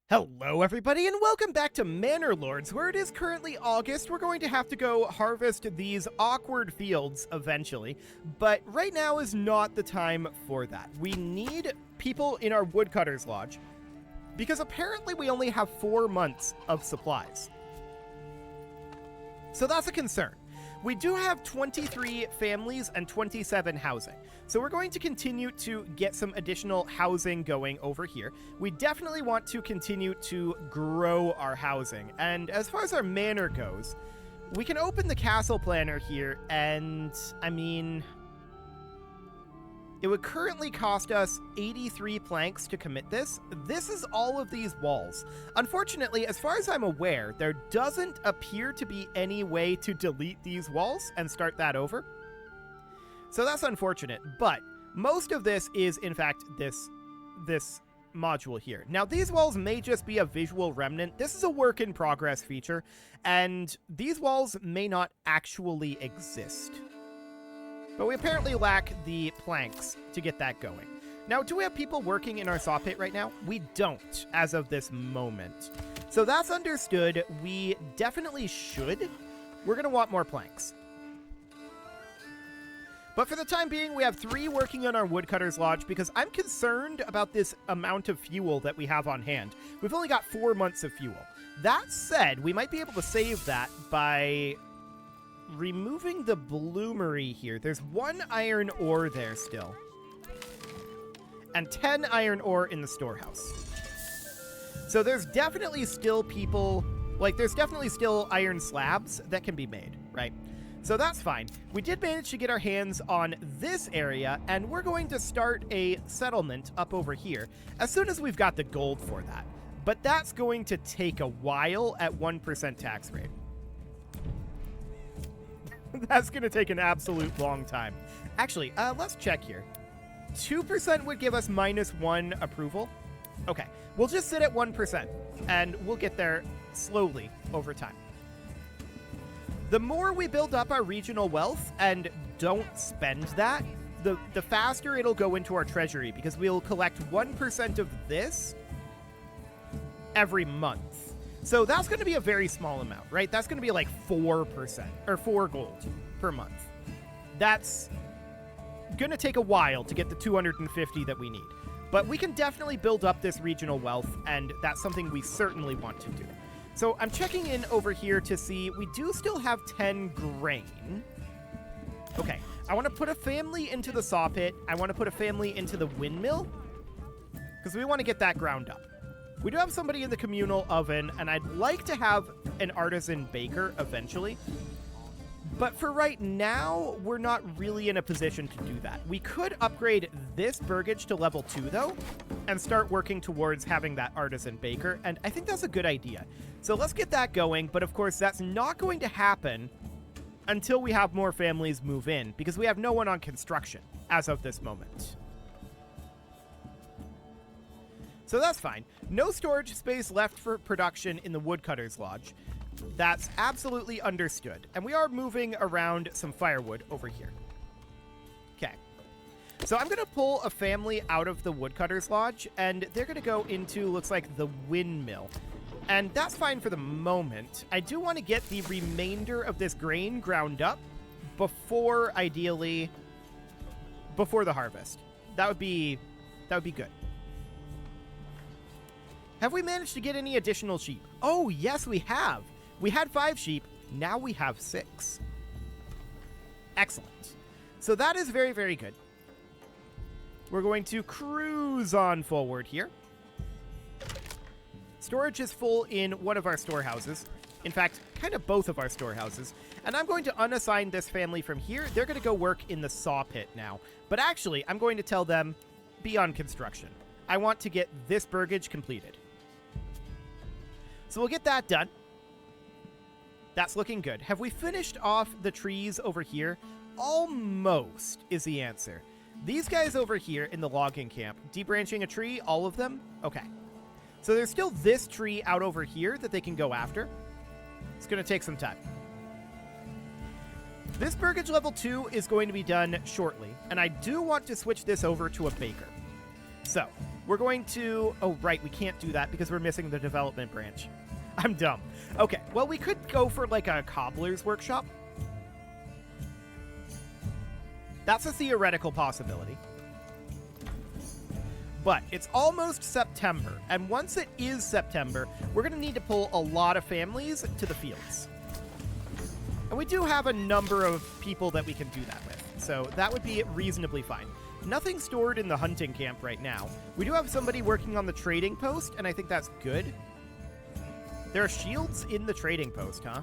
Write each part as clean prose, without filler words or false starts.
Hello everybody and welcome back to Manor Lords, where it is currently August. We're going to have to go harvest these awkward fields eventually, but right now is not the time for that. We need people in our woodcutter's lodge, because apparently we only have 4 months of supplies. So that's a concern. We do have 23 families and 27 housing. So we're going to continue to get some additional housing going over here. We definitely want to continue to grow our housing. And as far as our manor goes, we can open the castle planner here, and I mean, it would currently cost us 83 planks to commit this. This is all of these walls. Unfortunately, as far as I'm aware, there doesn't appear to be any way to delete these walls and start that over. So that's unfortunate, but most of this is, in fact, this module here. Now, these walls may just be a visual remnant. This is a work in progress feature, and these walls may not actually exist. But we apparently lack the planks to get that going. Now, do we have people working in our saw pit right now? We don't, as of this moment. So that's understood. We definitely should. We're going to want more planks. But for the time being, we have 3 working on our woodcutter's lodge because I'm concerned about this amount of fuel that we have on hand. We've only got 4 months of fuel. That said, we might be able to save that by removing the bloomery here. There's 1 iron ore there still. And 10 iron ore in the storehouse. So there's definitely still people, there's definitely still iron slabs that can be made, right? So that's fine. We did manage to get our hands on this area, and we're going to start a settlement up over here as soon as we've got the gold for that. But that's going to take a while at 1% tax rate. That's going to take an absolute long time. Actually, let's check here. 2% would give us -1 approval. Okay, we'll just sit at 1%, and we'll get there slowly over time. The more we build up our regional wealth and don't spend that, the faster it'll go into our treasury, because we'll collect 1% of this every month. So that's going to be a very small amount, right? That's going to be like 4% or 4 gold per month. That's going to take a while to get the 250 that we need. But we can definitely build up this regional wealth, and that's something we certainly want to do. So I'm checking in over here to see, we do still have 10 grain. Okay, I want to put a family into the saw pit. I want to put a family into the windmill, because we want to get that ground up. We do have somebody in the communal oven, and I'd like to have an artisan baker eventually. But for right now, we're not really in a position to do that. We could upgrade this burgage to level 2, though, and start working towards having that artisan baker, and I think that's a good idea. So let's get that going, but of course, that's not going to happen until we have more families move in, because we have no one on construction as of this moment. So that's fine. No storage space left for production in the woodcutter's lodge. That's absolutely understood. And we are moving around some firewood over here. Okay. So I'm going to pull a family out of the woodcutter's lodge, and they're going to go into, looks like, the windmill. And that's fine for the moment. I do want to get the remainder of this grain ground up before, ideally, before the harvest. That would be good. Have we managed to get any additional sheep? Oh, yes, we have. We had 5 sheep. Now we have 6. Excellent. So that is very, very good. We're going to cruise on forward here. Storage is full in one of our storehouses. In fact, kind of both of our storehouses. And I'm going to unassign this family from here. They're going to go work in the saw pit now. But actually, I'm going to tell them, be on construction. I want to get this burgage completed. So we'll get that done. That's looking good. Have we finished off the trees over here? Almost is the answer. These guys over here in the logging camp, debranching a tree, all of them? Okay. So there's still this tree out over here that they can go after. It's going to take some time. This burgage level 2 is going to be done shortly, and I do want to switch this over to a baker. So We're going to... Oh, right, we can't do that because we're missing the development branch. I'm dumb. Okay, well, we could go for, like, a cobbler's workshop. That's a theoretical possibility. But it's almost September, and once it is September, we're going to need to pull a lot of families to the fields. And we do have a number of people that we can do that with, so that would be reasonably fine. Nothing stored in the hunting camp right now. We do have somebody working on the trading post, and I think that's good. There are shields in the trading post, huh?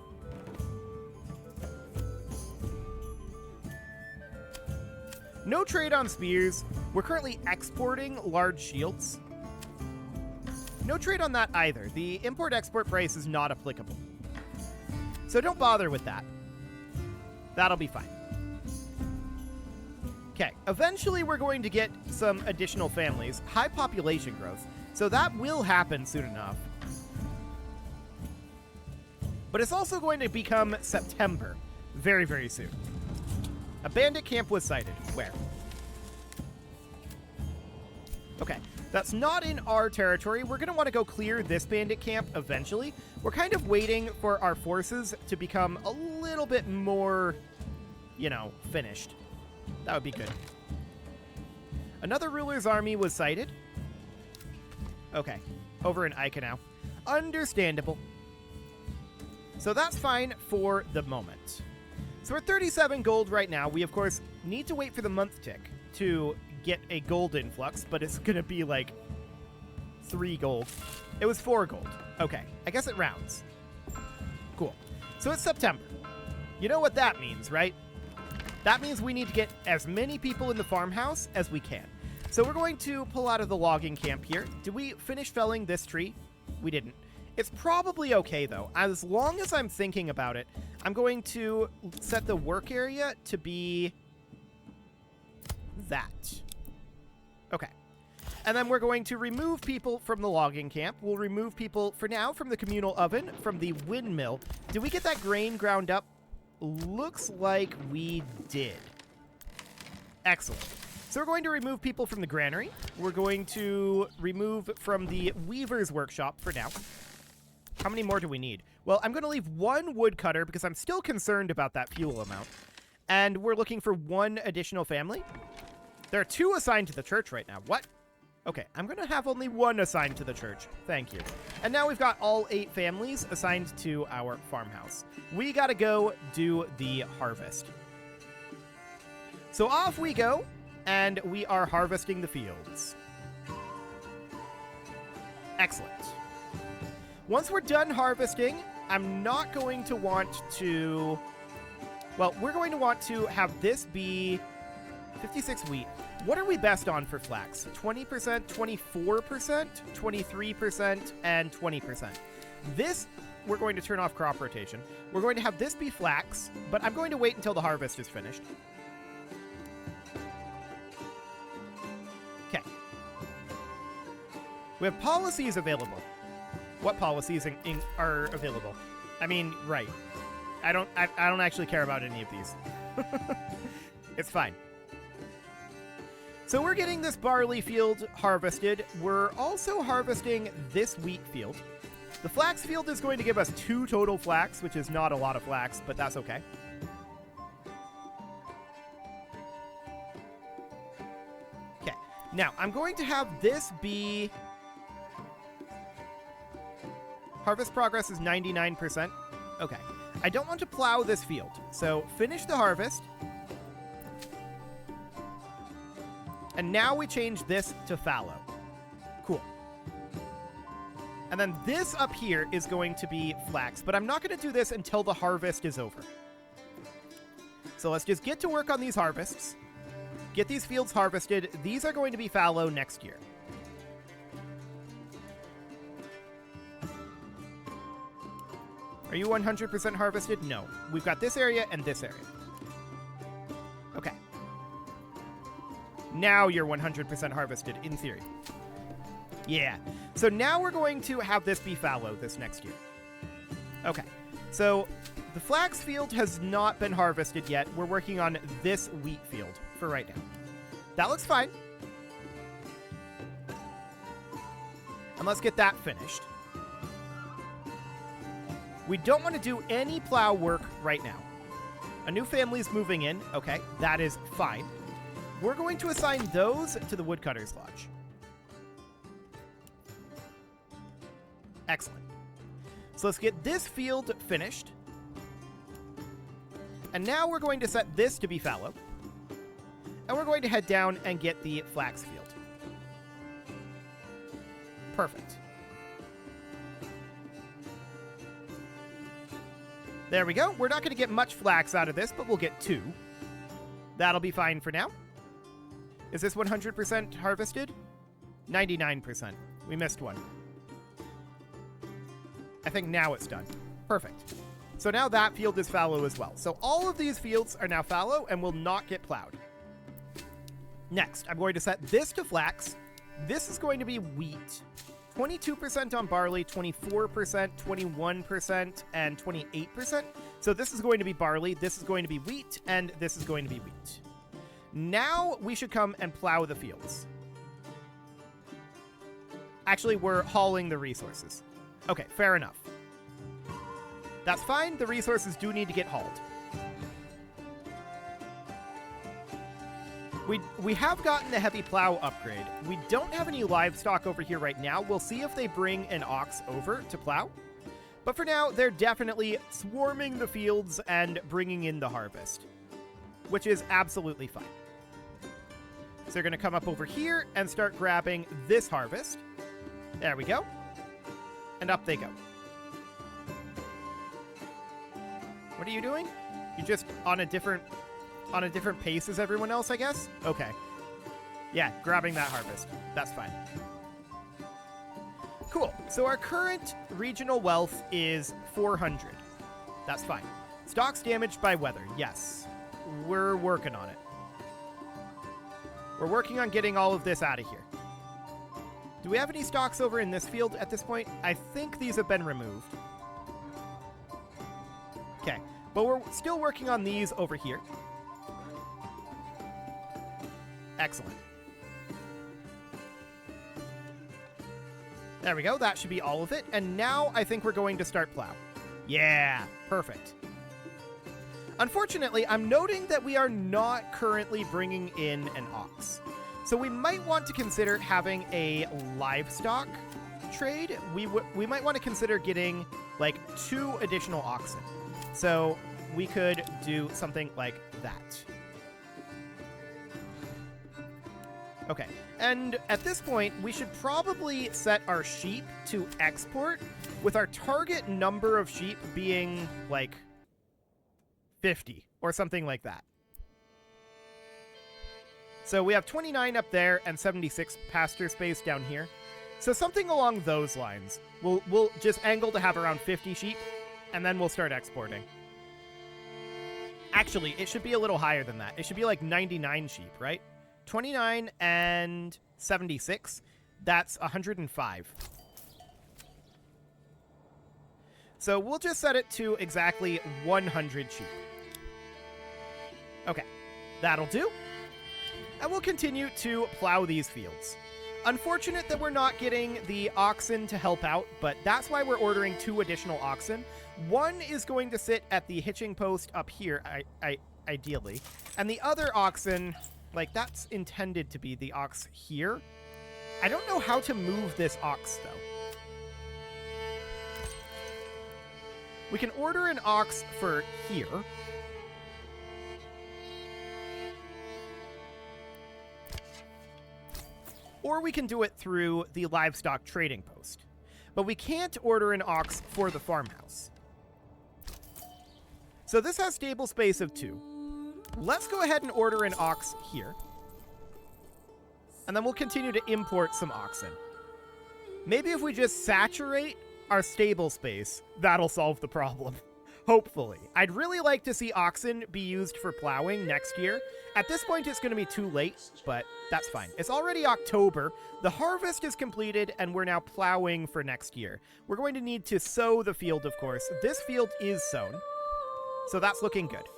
No trade on spears. We're currently exporting large shields. No trade on that either. The import-export price is not applicable. So don't bother with that. That'll be fine. Okay, eventually we're going to get some additional families. High population growth. So that will happen soon enough. But it's also going to become September very, very soon. A bandit camp was sighted. Where? Okay, that's not in our territory. We're going to want to go clear this bandit camp eventually. We're kind of waiting for our forces to become a little bit more, you know, finished. That would be good. Another ruler's army was sighted. Okay, over in Ica Understandable. So that's fine for the moment. So we're 37 gold right now. We, of course, need to wait for the month tick to get a gold influx, but it's going to be like 3 gold. It was 4 gold. Okay, I guess it rounds. Cool. So it's September. You know what that means, right? That means we need to get as many people in the farmhouse as we can. So we're going to pull out of the logging camp here. Did we finish felling this tree? We didn't. It's probably okay, though. As long as I'm thinking about it, I'm going to set the work area to be that. Okay. And then we're going to remove people from the logging camp. We'll remove people, for now, from the communal oven, from the windmill. Did we get that grain ground up? Looks like we did. Excellent. So we're going to remove people from the granary. We're going to remove from the weaver's workshop for now. How many more do we need? Well, I'm going to leave 1 woodcutter because I'm still concerned about that fuel amount. And we're looking for 1 additional family. There are 2 assigned to the church right now. What? Okay, I'm going to have only 1 assigned to the church. Thank you. And now we've got all 8 families assigned to our farmhouse. We got to go do the harvest. So off we go, and we are harvesting the fields. Excellent. Once we're done harvesting, I'm not going to want to... Well, we're going to want to have this be 56 wheat. What are we best on for flax? 20%, 24%, 23%, and 20%. This, we're going to turn off crop rotation. We're going to have this be flax, but I'm going to wait until the harvest is finished. Okay. We have policies available. What policies are available? I mean, right. I don't actually care about any of these. It's fine. So we're getting this barley field harvested. We're also harvesting this wheat field. The flax field is going to give us 2 total flax, which is not a lot of flax, but that's okay. Okay. Now, I'm going to have this be... Harvest progress is 99%. Okay. I don't want to plow this field, so finish the harvest. And now we change this to fallow. Cool. And then this up here is going to be flax, but I'm not going to do this until the harvest is over. So let's just get to work on these harvests. Get these fields harvested. These are going to be fallow next year. Are you 100% harvested? No. We've got this area and this area. Okay. Now you're 100% harvested, in theory. Yeah. So now we're going to have this be fallow this next year. Okay. So the flax field has not been harvested yet. We're working on this wheat field for right now. That looks fine. And let's get that finished. We don't want to do any plow work right now. A new family's moving in. Okay, that is fine. We're going to assign those to the Woodcutter's Lodge. Excellent. So let's get this field finished. And now we're going to set this to be fallow. And we're going to head down and get the flax field. Perfect. There we go. We're not going to get much flax out of this, but we'll get 2. That'll be fine for now. Is this 100% harvested? 99%. We missed one. I think now it's done. Perfect. So now that field is fallow as well. So all of these fields are now fallow and will not get plowed. Next, I'm going to set this to flax. This is going to be wheat. 22% on barley, 24%, 21%, and 28%. So this is going to be barley, this is going to be wheat, and this is going to be wheat. Now we should come and plow the fields. Actually, we're hauling the resources. Okay, fair enough. That's fine. The resources do need to get hauled. We have gotten the heavy plow upgrade. We don't have any livestock over here right now. We'll see if they bring an ox over to plow. But for now, they're definitely swarming the fields and bringing in the harvest, which is absolutely fine. So they're going to come up over here and start grabbing this harvest. There we go. And up they go. What are you doing? You're just on a different pace as everyone else, I guess? Okay. Yeah, grabbing that harvest. That's fine. Cool. So our current regional wealth is 400. That's fine. Stocks damaged by weather. Yes. We're working on it. We're working on getting all of this out of here. Do we have any stocks over in this field at this point? I think these have been removed. Okay. But we're still working on these over here. Excellent. There we go. That should be all of it. And now I think we're going to start plow. Yeah, perfect. Unfortunately, I'm noting that we are not currently bringing in an ox. So we might want to consider having a livestock trade. We might want to consider getting like 2 additional oxen. So we could do something like that. Okay, and at this point, we should probably set our sheep to export, with our target number of sheep being, like, 50, or something like that. So we have 29 up there, and 76 pasture space down here. So something along those lines. We'll just angle to have around 50 sheep, and then we'll start exporting. Actually, it should be a little higher than that. It should be like 99 sheep, right? 29 and 76, that's 105. So we'll just set it to exactly 100 sheep. Okay, that'll do. And we'll continue to plow these fields. Unfortunate that we're not getting the oxen to help out, but that's why we're ordering 2 additional oxen. One is going to sit at the hitching post up here, ideally, and the other oxen... like, that's intended to be the ox here. I don't know how to move this ox, though. We can order an ox for here. Or we can do it through the livestock trading post. But we can't order an ox for the farmhouse. So this has stable space of 2. Let's go ahead and order an ox here. And then we'll continue to import some oxen. Maybe if we just saturate our stable space, that'll solve the problem. Hopefully. I'd really like to see oxen be used for plowing next year. At this point, it's going to be too late, but that's fine. It's already October. The harvest is completed, and we're now plowing for next year. We're going to need to sow the field, of course. This field is sown, so that's looking good.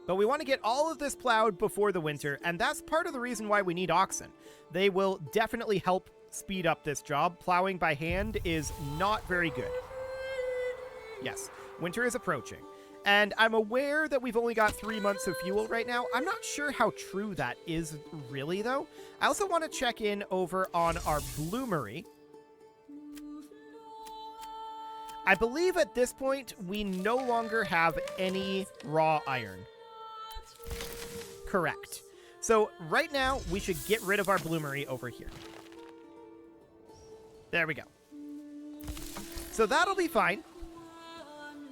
But we want to get all of this plowed before the winter, and that's part of the reason why we need oxen. They will definitely help speed up this job. Plowing by hand is not very good. Yes, winter is approaching. And I'm aware that we've only got 3 months of fuel right now. I'm not sure how true that is really, though. I also want to check in over on our bloomery. I believe at this point, we no longer have any raw iron. Correct. So right now, we should get rid of our bloomery over here. There we go. So that'll be fine.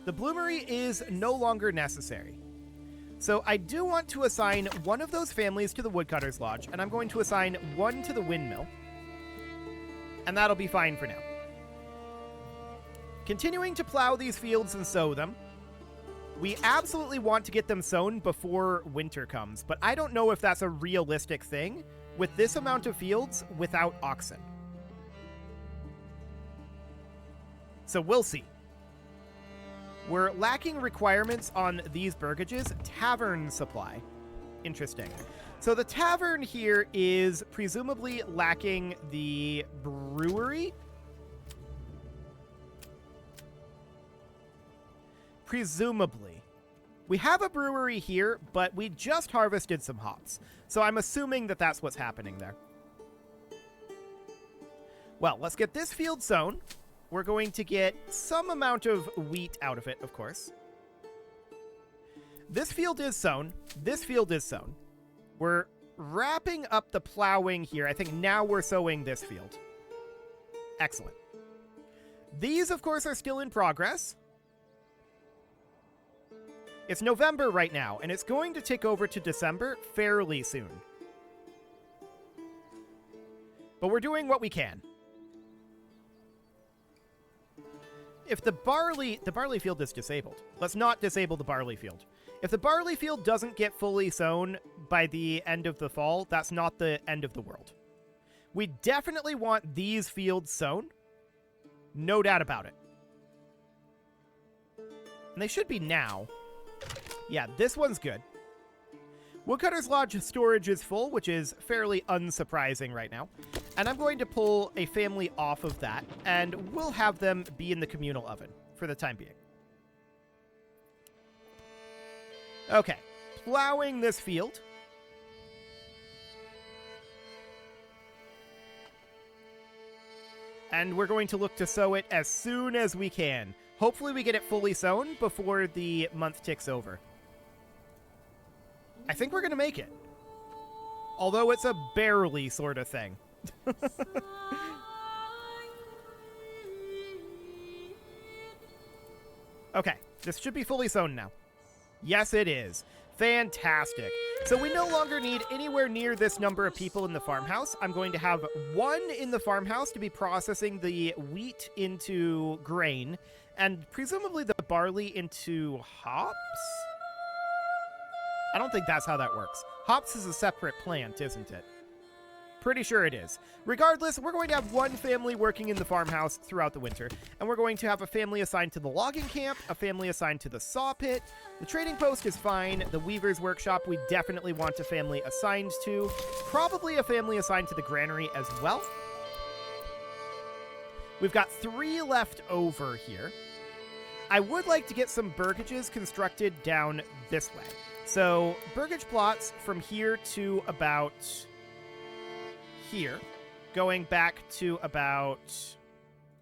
The bloomery is no longer necessary. So I do want to assign one of those families to the Woodcutter's Lodge, and I'm going to assign one to the windmill. And that'll be fine for now. Continuing to plow these fields and sow them. We absolutely want to get them sown before winter comes, but I don't know if that's a realistic thing with this amount of fields without oxen. So we'll see. We're lacking requirements on these burgages. Tavern supply. Interesting. So the tavern here is presumably lacking the brewery. Presumably. We have a brewery here, but we just harvested some hops. So I'm assuming that that's what's happening there. Well, let's get this field sown. We're going to get some amount of wheat out of it, of course. This field is sown. This field is sown. We're wrapping up the plowing here. I think now we're sowing this field. Excellent. These, of course, are still in progress. It's November right now, and it's going to tick over to December fairly soon. But we're doing what we can. If the barley field is disabled, let's not disable the barley field. If the barley field doesn't get fully sown by the end of the fall, that's not the end of the world. We definitely want these fields sown. No doubt about it. And they should be now. Yeah, this one's good. Woodcutter's Lodge storage is full, which is fairly unsurprising right now. And I'm going to pull a family off of that, and we'll have them be in the communal oven for the time being. Okay, plowing this field. And we're going to look to sow it as soon as we can. Hopefully we get it fully sown before the month ticks over. I think we're going to make it. Although it's a barely sort of thing. Okay, this should be fully sown now. Yes, it is. Fantastic. So we no longer need anywhere near this number of people in the farmhouse. I'm going to have one in the farmhouse to be processing the wheat into grain, and presumably the barley into hops? I don't think that's how that works. Hops is a separate plant, isn't it? Pretty sure it is. Regardless, we're going to have one family working in the farmhouse throughout the winter, and we're going to have a family assigned to the logging camp, a family assigned to the saw pit. The trading post is fine. The weaver's workshop we definitely want a family assigned to. Probably a family assigned to the granary as well. We've got 3 left over here. I would like to get some burgages constructed down this way. So, burgage plots from here to about here, going back to about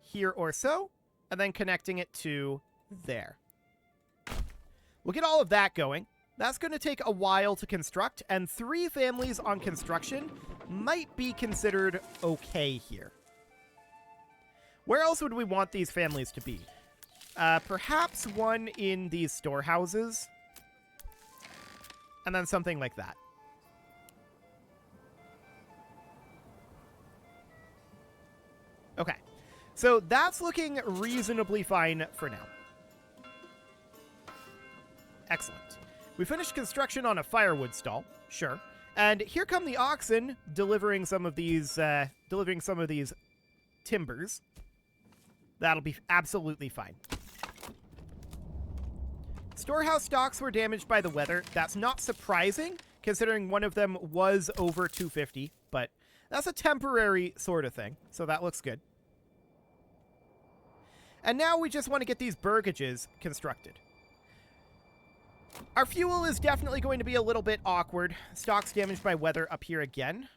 here or so, and then connecting it to there. We'll get all of that going. That's going to take a while to construct, and 3 families on construction might be considered okay here. Where else would we want these families to be? Perhaps one in these storehouses, and then something like that. Okay, so that's looking reasonably fine for now. Excellent. We finished construction on a firewood stall, sure. And here come the oxen delivering some of these timbers. That'll be absolutely fine. Storehouse stocks were damaged by the weather. That's not surprising, considering one of them was over 250, but That's a temporary sort of thing, so that looks good. And now we just want to get these burgages constructed. Our fuel is definitely going to be a little bit awkward. Stocks damaged by weather up here again.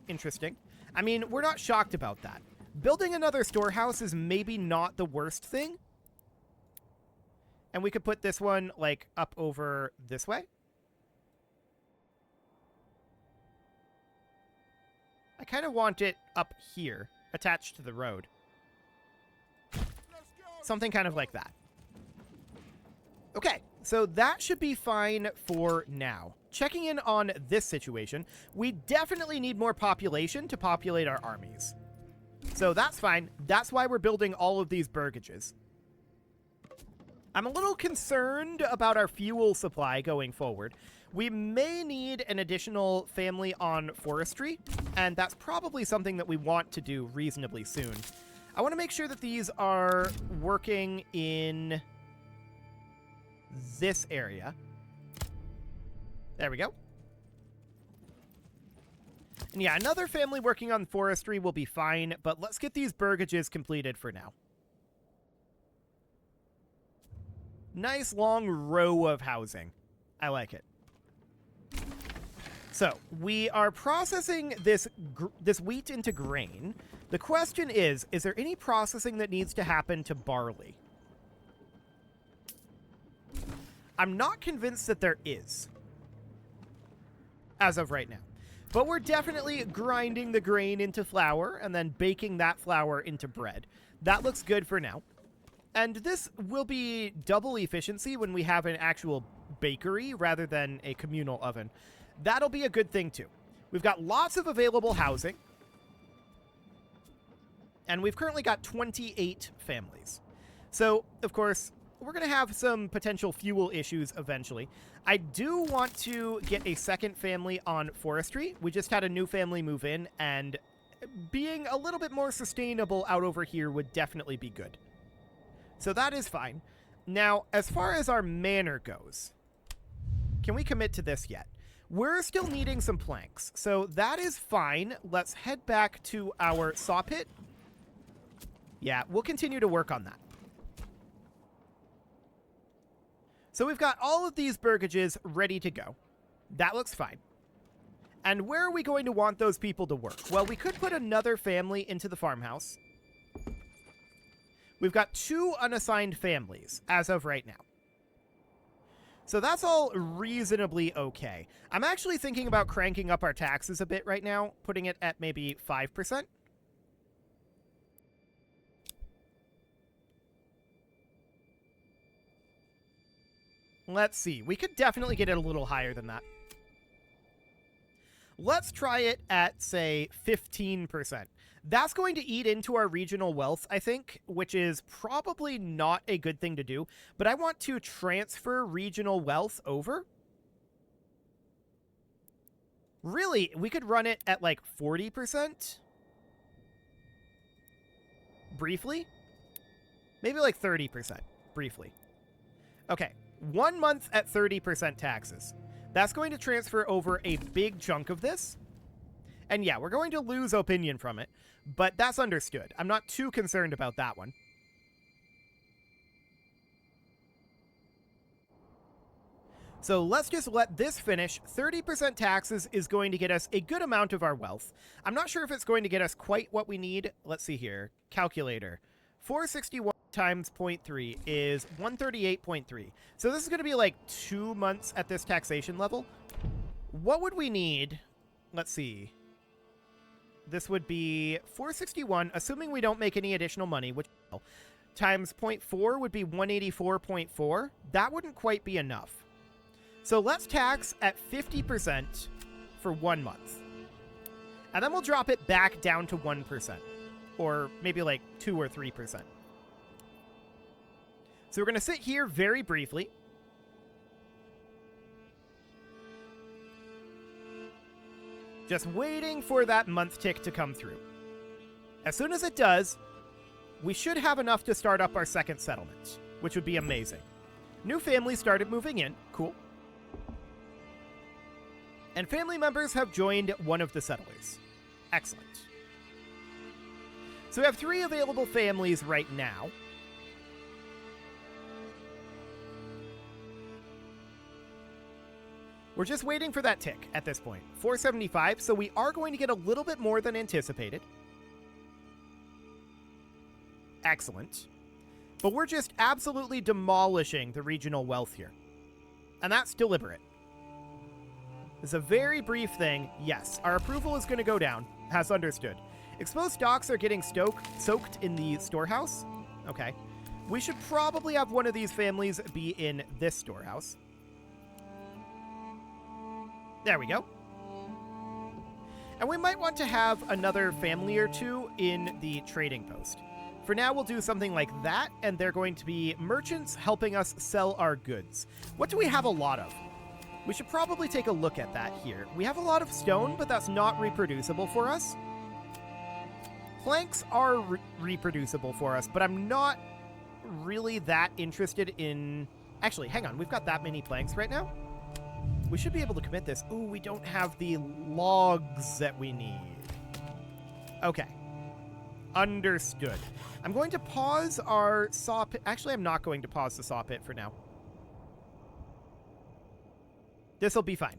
Interesting. I mean, we're not shocked about that. Building another storehouse is maybe not the worst thing. And we could put this one, like, up over this way. I kind of want it up here, attached to the road. Something kind of like that. Okay, so that should be fine for now. Checking in on this situation, we definitely need more population to populate our armies. So that's fine. That's why we're building all of these burgages. I'm a little concerned about our fuel supply going forward. We may need an additional family on forestry, and that's probably something that we want to do reasonably soon. I want to make sure that these are working in this area. There we go. And yeah, another family working on forestry will be fine, but let's get these burgages completed for now. Nice long row of housing. I like it. So, we are processing this wheat into grain. The question is there any processing that needs to happen to barley? I'm not convinced that there is, as of right now. But we're definitely grinding the grain into flour and then baking that flour into bread. That looks good for now. And this will be double efficiency when we have an actual bakery rather than a communal oven. That'll be a good thing too. We've got lots of available housing. And we've currently got 28 families. So, of course, we're going to have some potential fuel issues eventually. I do want to get a second family on forestry. We just had a new family move in, and being a little bit more sustainable out over here would definitely be good. So that is fine. Now, as far as our manor goes, can we commit to this yet? We're still needing some planks, so that is fine. Let's head back to our saw pit. Yeah, we'll continue to work on that. So we've got all of these burgages ready to go. That looks fine. And where are we going to want those people to work? Well, we could put another family into the farmhouse. We've got 2 unassigned families as of right now. So that's all reasonably okay. I'm actually thinking about cranking up our taxes a bit right now, putting it at maybe 5%. Let's see. We could definitely get it a little higher than that. Let's try it at, say, 15%. That's going to eat into our regional wealth, I think, which is probably not a good thing to do. But I want to transfer regional wealth over. Really, we could run it at like 40%. Briefly. Maybe like 30%. Briefly. Okay. 1 month at 30% taxes. That's going to transfer over a big chunk of this. And yeah, we're going to lose opinion from it, but that's understood. I'm not too concerned about that one. So let's just let this finish. 30% taxes is going to get us a good amount of our wealth. I'm not sure if it's going to get us quite what we need. Let's see here. Calculator. 461 times 0.3 is 138.3. So this is going to be like 2 months at this taxation level. What would we need? Let's see. This would be 461, assuming we don't make any additional money, which times 0.4 would be 184.4. That wouldn't quite be enough. So let's tax at 50% for 1 month. And then we'll drop it back down to 1%. Or maybe like 2 or 3%. So we're going to sit here very briefly. Just waiting for that month tick to come through. As soon as it does, we should have enough to start up our second settlement, which would be amazing. New families started moving in. Cool. And family members have joined one of the settlers. Excellent. So we have 3 available families right now. We're just waiting for that tick at this point. 475, so we are going to get a little bit more than anticipated. Excellent. But we're just absolutely demolishing the regional wealth here. And that's deliberate. It's a very brief thing. Yes, our approval is going to go down, as understood. Exposed docks are getting soaked in the storehouse. Okay. We should probably have one of these families be in this storehouse. There we go. And we might want to have another family or 2 in the trading post. For now, we'll do something like that, and they're going to be merchants helping us sell our goods. What do we have a lot of? We should probably take a look at that here. We have a lot of stone, but that's not reproducible for us. Planks are reproducible for us, but I'm not really that interested in... Actually, hang on. We've got that many planks right now. We should be able to commit this. Ooh, we don't have the logs that we need. Okay. Understood. I'm going to pause our saw pit. Actually, I'm not going to pause the saw pit for now. This'll be fine.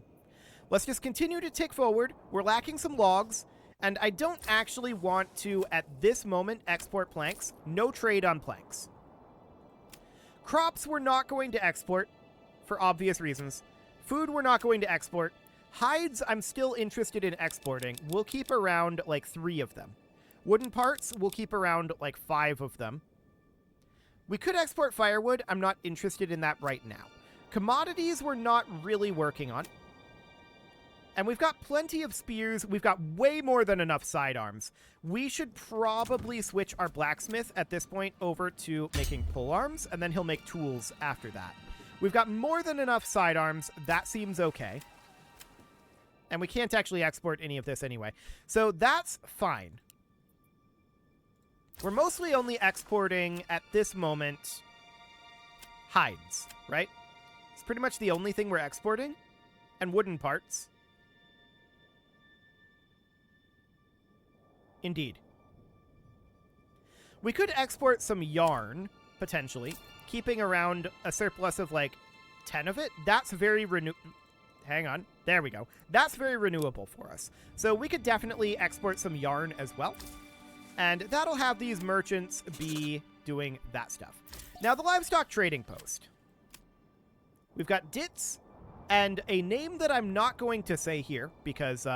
Let's just continue to tick forward. We're lacking some logs, and I don't actually want to, at this moment, export planks. No trade on planks. Crops we're not going to export, for obvious reasons. Food we're not going to export. Hides I'm still interested in exporting. We'll keep around like 3 of them. Wooden parts, we'll keep around like 5 of them. We could export firewood. I'm not interested in that right now. Commodities we're not really working on. And we've got plenty of spears. We've got way more than enough sidearms. We should probably switch our blacksmith at this point over to making polearms, and then he'll make tools after that. We've got more than enough sidearms. That seems okay. And we can't actually export any of this anyway. So that's fine. We're mostly only exporting, at this moment, hides, right? It's pretty much the only thing we're exporting. And wooden parts. Indeed. We could export some yarn, potentially, keeping around a surplus of, like, 10 of it. That's very Hang on. There we go. That's very renewable for us. So we could definitely export some yarn as well. And that'll have these merchants be doing that stuff. Now, the livestock trading post. We've got Dits and a name that I'm not going to say here because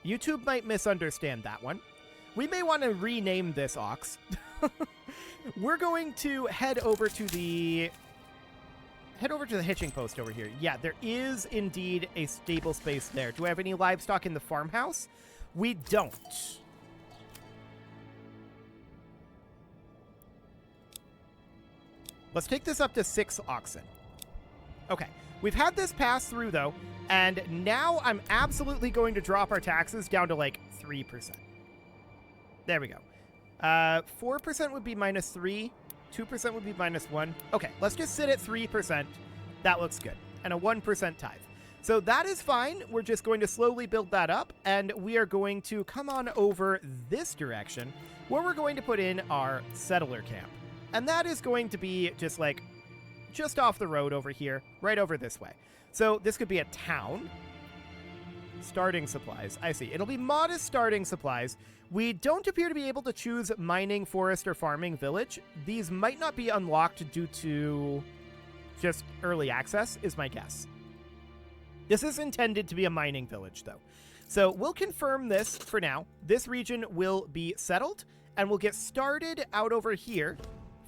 YouTube might misunderstand that one. We may want to rename this ox. We're going to head over to the hitching post over here. Yeah, there is indeed a stable space there. Do I have any livestock in the farmhouse? We don't. Let's take this up to 6 oxen. Okay, we've had this pass through, though, and now I'm absolutely going to drop our taxes down to, like, 3%. There we go. 4% would be -3. 2% would be -1. Okay, let's just sit at 3%. That looks good. And a 1% tithe. So that is fine. We're just going to slowly build that up, and we are going to come on over this direction, where we're going to put in our settler camp. And that is going to be just, like, just off the road over here, right over this way. So this could be a town. Starting supplies. I see. It'll be modest starting supplies. We don't appear to be able to choose mining, forest, or farming village. These might not be unlocked due to just early access, is my guess. This is intended to be a mining village, though. So we'll confirm this for now. This region will be settled, and we'll get started out over here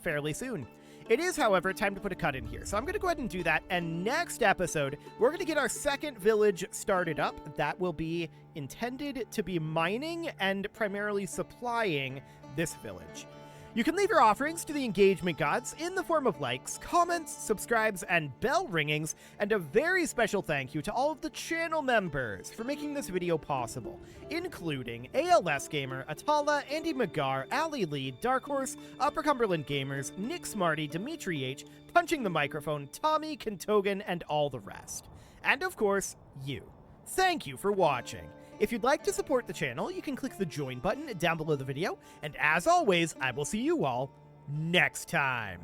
fairly soon. It is, however, time to put a cut in here. So I'm going to go ahead and do that. And next episode, we're going to get our second village started up. That will be intended to be mining and primarily supplying this village. You can leave your offerings to the engagement gods in the form of likes, comments, subscribes, and bell ringings, and a very special thank you to all of the channel members for making this video possible, including ALS Gamer, Atala, Andy McGar, Ali Lee, Dark Horse, Upper Cumberland Gamers, Nick Smarty, Dimitri H, Punching the Microphone, Tommy, Kentogan, and all the rest. And of course, you. Thank you for watching. If you'd like to support the channel, you can click the join button down below the video, and as always, I will see you all next time.